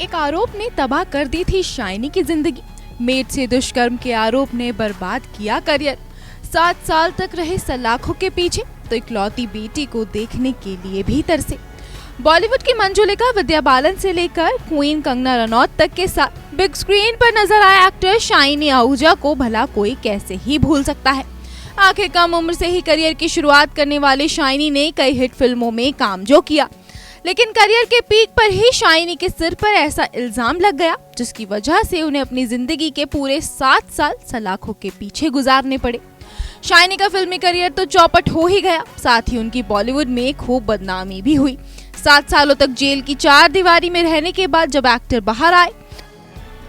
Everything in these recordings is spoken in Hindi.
एक आरोप ने तबाह कर दी थी शाइनी की जिंदगी। मेड से दुष्कर्म के आरोप ने बर्बाद किया करियर। 7 साल तक रहे सलाखों के पीछे तो इकलौती बेटी को देखने के लिए भी तरसे। बॉलीवुड की मंजुलिका विद्या बालन से लेकर क्वीन कंगना रनौत तक के साथ बिग स्क्रीन पर नजर आए एक्टर शाइनी आहूजा को भला कोई कैसे ही भूल सकता है। आखिर कम उम्र से ही करियर की शुरुआत करने वाली शाइनी ने कई हिट फिल्मों में काम जो किया, लेकिन करियर के पीक पर ही शाइनी के सिर पर ऐसा इल्जाम लग गया जिसकी वजह से उन्हें अपनी जिंदगी के पूरे 7 साल सलाखों के पीछे गुजारने पड़े। शाइनी का फिल्मी करियर तो चौपट हो ही गया, साथ ही उनकी बॉलीवुड में खूब बदनामी भी हुई। 7 सालों तक जेल की 4 दीवारी में रहने के बाद जब एक्टर बाहर आए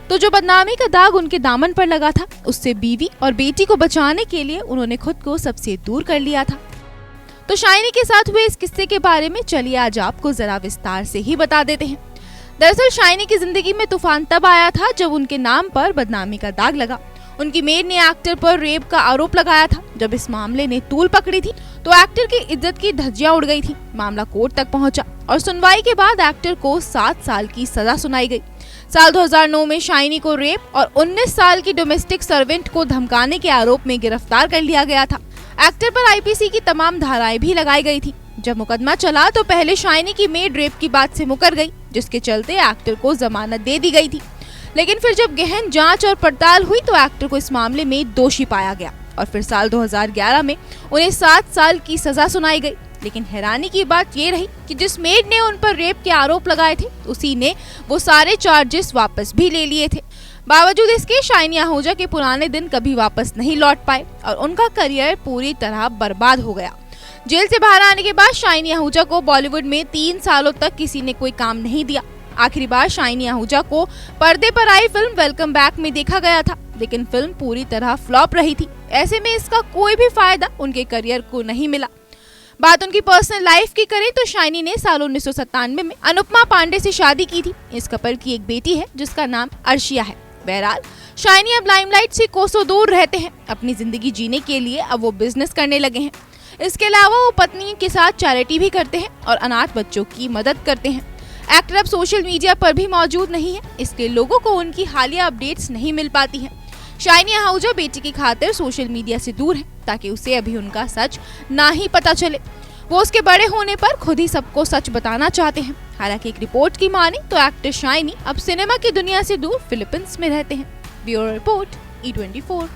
तो जो बदनामी का दाग उनके दामन पर लगा था, उससे बीवी और बेटी को बचाने के लिए उन्होंने खुद को सबसे दूर कर लिया था। तो शाइनी के साथ हुए इस किस्से के बारे में चलिए आज आपको जरा विस्तार से ही बता देते हैं। दरअसल शाइनी की जिंदगी में तूफान तब आया था जब उनके नाम पर बदनामी का दाग लगा। उनकी मेड ने एक्टर पर रेप का आरोप लगाया था। जब इस मामले ने तूल पकड़ी थी तो एक्टर की इज्जत की धज्जियां उड़ गई थी। मामला कोर्ट तक पहुंचा और सुनवाई के बाद एक्टर को 7 साल की सजा सुनाई गई। साल 2009 में शाइनी को रेप और 19 साल की डोमेस्टिक सर्वेंट को धमकाने के आरोप में गिरफ्तार कर लिया गया था। एक्टर पर आईपीसी की तमाम धाराएं भी लगाई गई थी। जब मुकदमा चला तो पहले शाइनी की मेड रेप की बात से मुकर गई, जिसके चलते एक्टर को जमानत दे दी गई थी। लेकिन फिर जब गहन जांच और पड़ताल हुई तो एक्टर को इस मामले में दोषी पाया गया और फिर साल 2011 में उन्हें 7 साल की सजा सुनाई गई। लेकिन हैरानी की बात ये रही कि जिस मेड ने उन पर रेप के आरोप लगाए थे, उसी ने वो सारे चार्जेस वापस भी ले लिए थे। बावजूद इसके शाइनी आहूजा के पुराने दिन कभी वापस नहीं लौट पाए और उनका करियर पूरी तरह बर्बाद हो गया। जेल से बाहर आने के बाद शाइनी आहूजा को बॉलीवुड में 3 सालों तक किसी ने कोई काम नहीं दिया। आखिरी बार शाइनी आहूजा को पर्दे पर आई फिल्म वेलकम बैक में देखा गया था, लेकिन फिल्म पूरी तरह फ्लॉप रही थी। ऐसे में इसका कोई भी फायदा उनके करियर को नहीं मिला। बात उनकी पर्सनल लाइफ की करें तो शाइनी ने साल 1997 में अनुपमा पांडे से शादी की थी। इस कपल की एक बेटी है जिसका नाम अर्शिया है। बहरहाल शाइनी अब लाइमलाइट से कोसों दूर रहते हैं। अपनी जिंदगी जीने के लिए अब वो बिजनेस करने लगे हैं। इसके अलावा वो पत्नी के साथ चैरिटी भी करते हैं और अनाथ बच्चों की मदद करते हैं। एक्टर अब सोशल मीडिया पर भी मौजूद नहीं है, इसलिए लोगों को उनकी हालिया अपडेट्स नहीं मिल पाती हैं। शाइनी आहूजा बेटी की खातिर सोशल मीडिया से दूर है ताकि उसे अभी उनका सच ना ही पता चले। वो उसके बड़े होने पर खुद ही सबको सच बताना चाहते हैं। हालांकि एक रिपोर्ट की माने तो एक्टर शाइनी अब सिनेमा की दुनिया से दूर फिलीपींस में रहते हैं। Bureau report E24।